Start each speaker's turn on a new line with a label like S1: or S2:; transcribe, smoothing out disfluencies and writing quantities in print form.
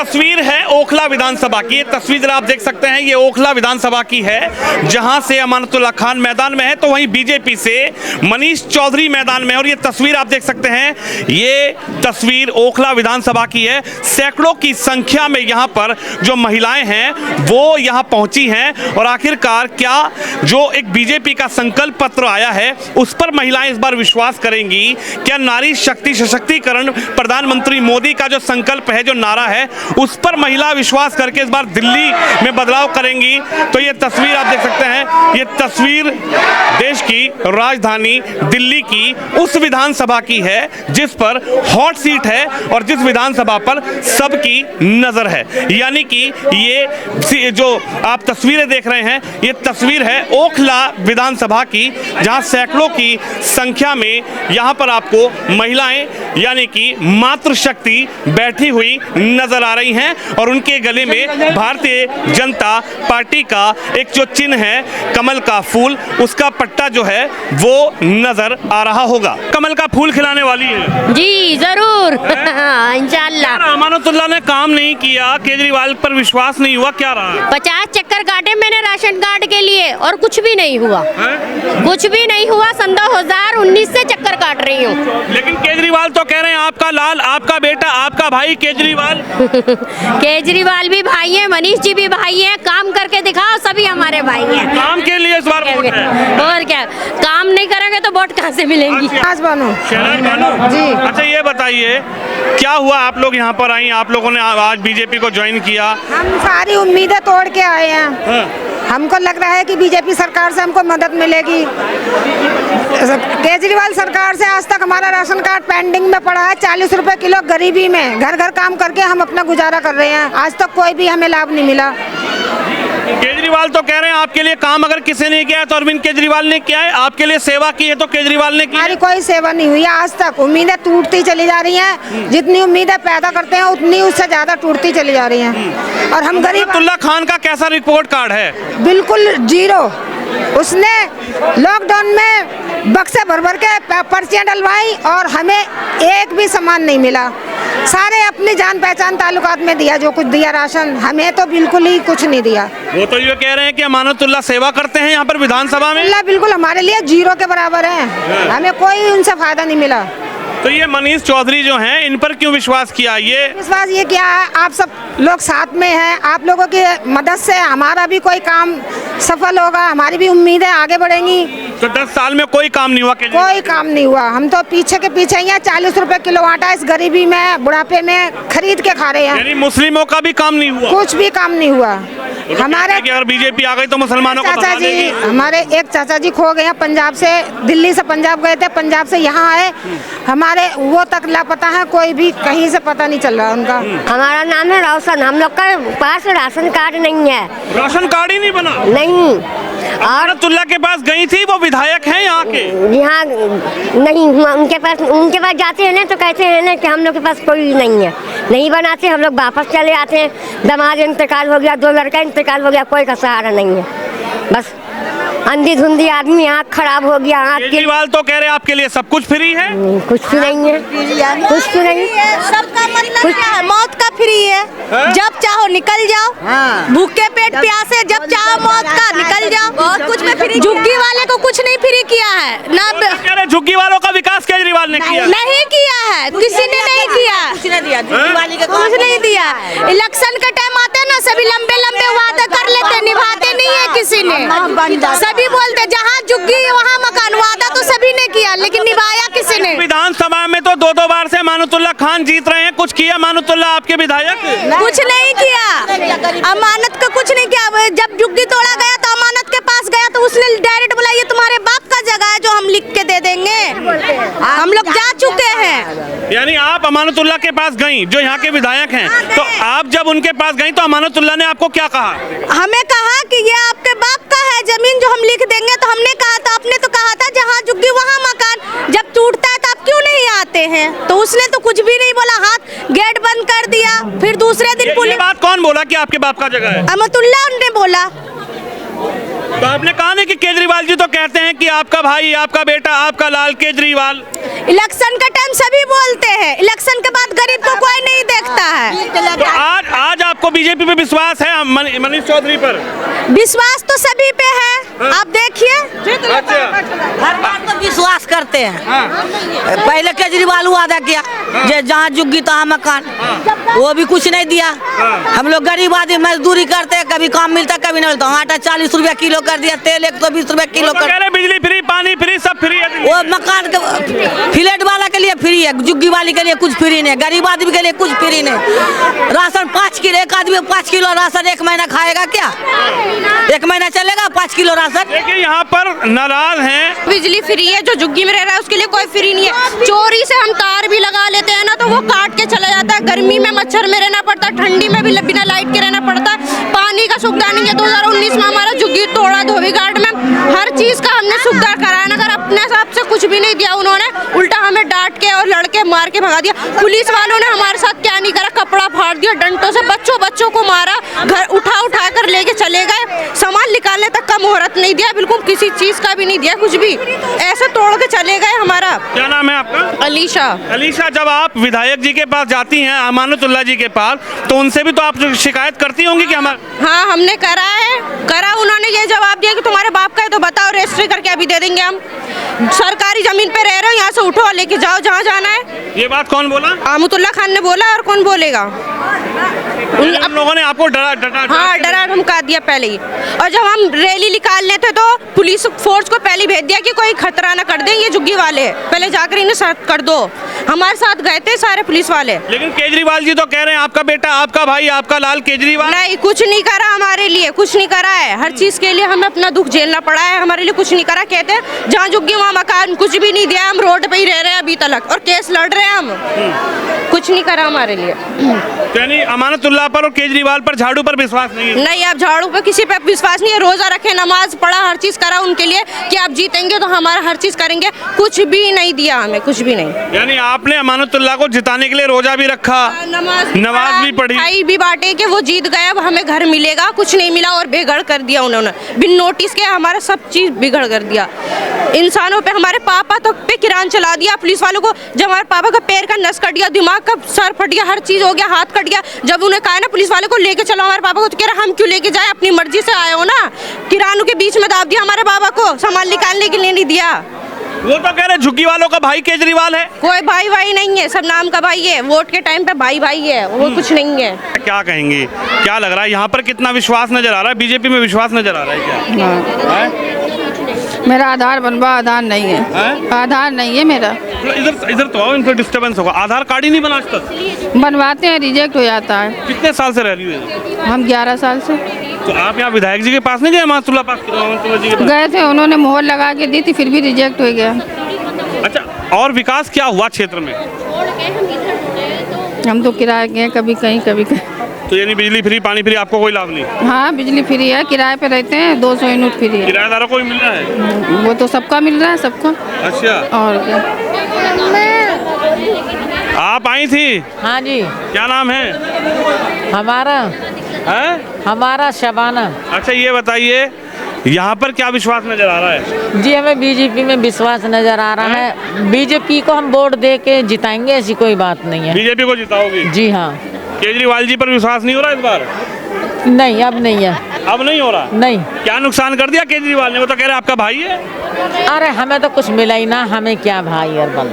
S1: तस्वीर है ओखला विधानसभा की। ये तस्वीर जरा आप देख सकते हैं, ये ओखला विधानसभा की है, जहां से अमानतुल्लाह खान मैदान में है तो वहीं बीजेपी से मनीष चौधरी मैदान में। और ये तस्वीर आप देख सकते हैं, ये तस्वीर ओखला विधानसभा की है। सैकड़ों की संख्या में यहां पर जो महिलाएं हैं वो यहां पहुंची हैं और आखिरकार क्या जो एक बीजेपी का संकल्प पत्र आया है उस पर महिलाएं इस बार विश्वास करेंगी? क्या नारी शक्ति सशक्तिकरण प्रधानमंत्री मोदी का जो संकल्प है, जो नारा है, उस पर महिला विश्वास करके इस बार दिल्ली में बदलाव करेंगी? तो ये तस्वीर आप देख सकते हैं, ये तस्वीर देश की राजधानी दिल्ली की उस विधानसभा की है जिस पर हॉट सीट है और जिस विधानसभा पर सबकी नजर है। यानी कि ये जो आप तस्वीरें देख रहे हैं, ये तस्वीर है ओखला विधानसभा की, जहां सैकड़ों की संख्या में यहां पर आपको महिलाएं यानी कि मातृशक्ति बैठी हुई नजर आ रही हैं और उनके गले में भारतीय जनता पार्टी का एक जो चिन्ह है कमल का फूल, उसका पट्टा जो है वो नजर आ रहा होगा। कमल का फूल खिलाने वाली है
S2: जी, जरूर इंशाल्लाह।
S1: अमानतुल्लाह ने काम नहीं किया, केजरीवाल पर विश्वास नहीं हुआ, क्या रहा?
S2: 50 चक्कर काटे मैंने राशन कार्ड के लिए और कुछ भी नहीं हुआ
S1: है?
S2: कुछ भी नहीं हुआ। सन 2019 से चक्कर काट रही हूँ।
S1: लेकिन केजरीवाल तो कह रहे हैं आपका लाल, आपका बेटा, आपका भाई केजरीवाल।
S2: केजरीवाल भी भाई है, मनीष जी भी भाई है। काम करके दिखाओ, सभी हमारे भाई हैं।
S1: काम के लिए इस बार वोट है।
S2: और क्या, काम नहीं करेंगे तो वोट कहाँ से मिलेंगी?
S1: शहनाज बानो
S3: जी।
S1: अच्छा ये बताइए, क्या हुआ आप लोग यहाँ पर आई, आप लोगों ने आज बीजेपी को ज्वाइन किया?
S3: हम सारी उम्मीदें तोड़ के आए हैं। हमको लग रहा है कि बीजेपी सरकार से हमको मदद मिलेगी। केजरीवाल सरकार से आज तक हमारा राशन कार्ड पेंडिंग में पड़ा है। 40 रुपए किलो गरीबी में घर घर काम करके हम अपना गुजारा कर रहे हैं। आज तक कोई भी हमें लाभ नहीं मिला।
S1: केजरीवाल तो कह रहे हैं आपके लिए काम अगर किसी ने किया है तो अरविंद केजरीवाल ने किया है, आपके लिए सेवा की है तो केजरीवाल ने की है।
S3: हमारी कोई सेवा नहीं हुई है आज तक। उम्मीदें टूटती चली जा रही हैं। जितनी उम्मीदें पैदा करते हैं उतनी उससे ज्यादा टूटती चली जा रही हैं। और हम गरीब।
S1: अमानतुल्लाह खान का कैसा रिपोर्ट कार्ड है?
S3: बिल्कुल जीरो। उसने लॉकडाउन में बक्से भर भर के पर्चियां डलवाई और हमें एक भी सामान नहीं मिला। सारे अपनी जान पहचान ताल्लुकात में दिया, जो कुछ दिया राशन, हमें तो बिल्कुल ही कुछ नहीं दिया।
S1: वो तो ये कह रहे हैं कि अमानतुल्लाह सेवा करते हैं यहाँ पर विधानसभा में।
S3: बिल्कुल हमारे लिए जीरो के बराबर है। हमें कोई उनसे फायदा नहीं मिला।
S1: तो ये मनीष चौधरी जो हैं, इन पर क्यों विश्वास किया? ये
S3: विश्वास ये क्या है, आप सब लोग साथ में हैं। आप लोगों की मदद से हमारा भी कोई काम सफल होगा, हमारी भी उम्मीदें आगे बढ़ेंगी।
S1: तो 10 साल में कोई काम नहीं हुआ?
S3: कोई काम नहीं हुआ। हम तो पीछे के पीछे ही हैं। 40 रुपए किलो आटा इस गरीबी में, बुढ़ापे में खरीद के खा रहे हैं।
S1: यानी मुस्लिमों का भी काम नहीं हुआ?
S3: कुछ भी काम नहीं हुआ। हमारे
S1: अगर बीजेपी आ गई तो मुसलमानों को
S3: चाचा जी, हमारे एक चाचा जी खो गए हैं पंजाब से। दिल्ली से पंजाब गए थे, पंजाब से यहाँ आए। हमारे वो तक लापता है, कोई भी कहीं से पता नहीं चल रहा उनका।
S2: हमारा नाम है रोशन। हम लोग का पास राशन कार्ड नहीं है।
S1: राशन कार्ड ही नहीं बना?
S2: नहीं। और
S1: अमानतुल्लाह के पास गई थी, वो विधायक हैं यहाँ के?
S2: यहाँ नहीं, उनके पास जाते हैं ना तो कहते हैं ना कि हम लोग के पास कोई नहीं है, नहीं बनाते। हम लोग वापस चले आते हैं। दामाद इंतकाल हो गया, 2 लड़का इंतकाल हो गया, कोई का सहारा नहीं है। बस अंधी धुंधी आदमी, आँख खराब हो गया।
S1: केजरीवाल तो कह रहे हैं आपके लिए सब कुछ फ्री है।
S2: कुछ भी नहीं है, कुछ भी नहीं।
S4: सबका मतलब क्या है? मौत का फ्री है। जब चाहो निकल जाओ, भूखे पेट प्यासे, जब चाहो मौत का निकल जाओ। बहुत कुछ में फ्री। झुग्गी वाले को कुछ नहीं फ्री किया है ना।
S1: झुग्गी वालों का विकास केजरीवाल ने किया?
S4: नहीं किया है, किसी ने नहीं किया। कुछ नहीं दिया। इलेक्शन का टाइम आते हैं ना, सभी लंबे लंबे वादे कर लेते, निभाते नहीं है किसी ने। सभी बोलते जहाँ झुग्गी वहाँ मकान, वादा तो सभी ने किया लेकिन निभाया किसी ने।
S1: विधानसभा में तो 2-2 बार से अमानतुल्लाह खान जीत रहे हैं, कुछ किया अमानतुल्लाह आपके विधायक?
S4: कुछ नहीं किया। अमानत का कुछ नहीं किया। जब झुग्गी तोड़ा गया तो अमानत के पास गया तो उसने डायरेक्ट बोला ये तुम्हारे बाप का जगह है जो हम लिख के दे देंगे। हम लोग जा चुके हैं।
S1: यानी आप अमानतुल्लाह के पास गई, जो यहाँ के विधायक हैं, तो आप जब उनके पास गई तो अमानतुल्लाह ने आपको क्या कहा?
S4: हमें कहा कि ये आपके बाप का है जमीन जो हम लिख देंगे। तो हमने कहा था, आपने तो कहा था जहाँ झुग्गी वहाँ मकान। जब टूटता है तो आप क्यों नहीं आते हैं? तो उसने तो कुछ भी नहीं बोला, हाथ गेट बंद कर दिया। फिर दूसरे दिन पुलिस।
S1: बात कौन बोला कि आपके बाप का जगह है?
S4: अमानतुल्लाह ने बोला।
S1: तो आपने कहा नहीं कि केजरीवाल जी तो कहते हैं कि आपका भाई, आपका बेटा, आपका लाल केजरीवाल।
S4: इलेक्शन का टाइम सभी बोलते हैं, इलेक्शन के बाद गरीब को कोई नहीं देखता है।
S1: तो आपको बीजेपी पे विश्वास है मनीष चौधरी पर?
S4: विश्वास तो सभी पे है, आप देखिए।
S1: अच्छा,
S5: हर बात तो विश्वास करते हैं।
S1: हाँ,
S5: पहले केजरीवाल वादा किया जे जहाँ जुग्गी तहाँ मकान, वो भी कुछ नहीं दिया। हम लोग गरीब आदमी मजदूरी करते हैं, कभी काम मिलता कभी नहीं मिलता। आटा 40 रुपया किलो कर दिया, तेल 120 रुपया किलो
S1: तो
S5: कर।
S1: कह रहे बिजली फ्री, पानी फ्री, सब फ्री है।
S5: वो मकान के फ्लैट वाला के लिए फ्री है, जुग्गी वाली के लिए कुछ फ्री नहीं, गरीब आदमी के लिए कुछ फ्री नहीं। राशन 5 किलो, एक आदमी 5 किलो राशन 1 महीना खाएगा क्या? 1 महीना चलेगा 5 किलो राशन?
S1: देखिए यहाँ पर नाराज हैं।
S4: बिजली फ्री है, जो झुग्गी में रह रहा है उसके लिए कोई फ्री नहीं है। चोरी से हम तार भी लगा लेते हैं ना, तो वो काट के चला जाता है। गर्मी में मच्छर में रहना पड़ता है, ठंडी में भी बिना लाइट के रहना पड़ता है। पानी का सुविधा नहीं है। 2019 में हमारा झुग्गी तोड़ा धोबी घाट में, हर चीज का हमने सुविधा कराया, नगर अपने हिसाब से कुछ भी नहीं दिया उन्होंने। उल्टा हमें डांट के और लड़के मार के भगा दिया। पुलिस वालों ने हमारे साथ क्या नहीं करा, कपड़ा फाड़ दिया, डंडों से बच्चों को मारा, घर उठा कर लेके चले गए। सामान निकालने तक का मुहूर्त नहीं दिया, बिल्कुल किसी चीज का भी नहीं दिया, कुछ भी ऐसे तोड़ के चले गए। हमारा
S1: क्या नाम है आपका?
S4: अलीशा।
S1: अलीशा, जब आप विधायक जी के पास जाती हैं, अमानतुल्लाह जी के पास, तो उनसे भी तो आप शिकायत करती होंगी कि हमारे।
S4: हाँ, हमने करा उन्होंने ये जवाब दिया कि तुम्हारे बाप का है तो बताओ, रजिस्ट्री करके अभी दे देंगे हम। सरकारी जमीन पे रह रहे हो, यहाँ से उठो और लेके जाओ जहाँ जाना है।
S1: ये बात कौन बोला?
S4: अहमदुल्ला खान ने बोला, और कौन बोलेगा?
S1: उन लोगों ने आपको डरा?
S4: हाँ, डरा धमका दिया पहले ही। और जब हम रैली निकालने थे तो पुलिस फोर्स को पहले भेज दिया कि कोई खतरा न कर दें, ये झुग्गी वाले पहले जाकर इन्हें सर्च कर दो। हमारे साथ गए थे सारे पुलिस वाले।
S1: लेकिन केजरीवाल जी तो कह रहे हैं आपका बेटा, आपका भाई, आपका लाल केजरीवाल।
S4: नहीं, कुछ नहीं करा हमारे लिए, कुछ नहीं करा है। हर चीज के लिए हमें अपना दुख झेलना पड़ा है, हमारे लिए कुछ नहीं करा। कहते हैं जहाँ झुग्गी वहाँ मकान, कुछ भी नहीं दिया। हम रोड पे ही रह रहे हैं अभी तक और केस लड़ रहे हैं हम। कुछ नहीं करा हमारे लिए।
S1: यानी अमानतुल्लाह पर और केजरीवाल पर, झाड़ू पर विश्वास नहीं है?
S4: नहीं, आप झाड़ू पे किसी पे विश्वास नहीं है। रोजा रखे, नमाज पढ़ा, हर चीज करा उनके लिए कि आप जीतेंगे तो हमारा हर चीज करेंगे। कुछ भी नहीं दिया हमें, कुछ भी नहीं।
S1: यानी आपने अमानतुल्लाह को जिताने के लिए रोजा भी रखा, नमाज भी पढ़ी,
S4: मिठाई भी बांटे कि वो जीत गए, अब हमें घर मिलेगा। कुछ नहीं मिला और बेगड़ कर दिया उन्होंने, बिन नोटिस के हमारा सब चीज बिगड़ कर दिया। इंसानों पे, हमारे पापा तक पे किरान चला दिया पुलिस वालों को। जब हमारे पापा का पैर का नस कट गया, दिमाग का सर फट गया, हर चीज हो गया, हाथ कट गया। जब उन्हें कहा ना पुलिस वाले को लेके चलो हमारे पापा को, तो कह रहा हम क्यों लेके जाए, अपनी मर्जी से आए हो ना। किरानों के बीच में दाब दिया हमारे बाबा को, सामान निकालने के लिए नहीं दिया।
S1: वो तो कह रहे झुग्गी वालों का भाई केजरीवाल है।
S4: कोई भाई नहीं है, सब नाम का भाई है। वोट के टाइम पे भाई है, वो कुछ नहीं है।
S1: क्या कहेंगे, क्या लग रहा है यहाँ पर कितना विश्वास नजर आ रहा है? बीजेपी में विश्वास नजर आ रहा है क्या? है?
S6: मेरा आधार बनवा, आधार नहीं है। आधार नहीं है मेरा।
S1: इधर तो आओ, इनसे डिस्टर्बेंस होगा। आधार कार्ड ही नहीं बना आज तक?
S6: बनवाते हैं, रिजेक्ट हो जाता है।
S1: कितने साल से रह रही है?
S6: हम 11 साल से।
S1: तो आप यहाँ विधायक जी के पास नहीं गए? अमानतुल्लाह जी के पास
S6: गए थे, उन्होंने मोहर लगा के दी थी, फिर भी रिजेक्ट हो गया।
S1: अच्छा, और विकास क्या हुआ क्षेत्र में?
S6: हम तो किराए गए, कभी कहीं कभी कहीं।
S1: तो यानी बिजली फ्री, पानी फ्री, आपको कोई लाभ नहीं?
S6: हाँ, बिजली फ्री है, किराए पे रहते हैं, 200 यूनिट फ्री है।
S1: किराएदारों को भी मिल रहा है?
S6: वो तो सबका मिल रहा है, सबको।
S1: अच्छा,
S6: और क्या।
S1: आप आई थी?
S7: हाँ जी।
S1: क्या नाम है?
S7: हमारा शबाना।
S1: अच्छा, ये बताइए यहाँ पर क्या विश्वास नजर आ रहा है?
S7: जी, हमें बीजेपी में विश्वास नजर आ रहा है। बीजेपी को हम वोट दे के जिताएंगे, ऐसी कोई बात नहीं है।
S1: बीजेपी को जिताओगी?
S7: जी हाँ।
S1: केजरीवाल जी पर विश्वास नहीं हो रहा इस बार?
S7: नहीं, अब नहीं है।
S1: अब नहीं हो रहा?
S7: नहीं।
S1: क्या नुकसान कर दिया केजरीवाल ने? वो तो कह रहे आपका भाई है।
S7: अरे हमें तो कुछ मिला ही ना, हमें क्या भाई और बंद।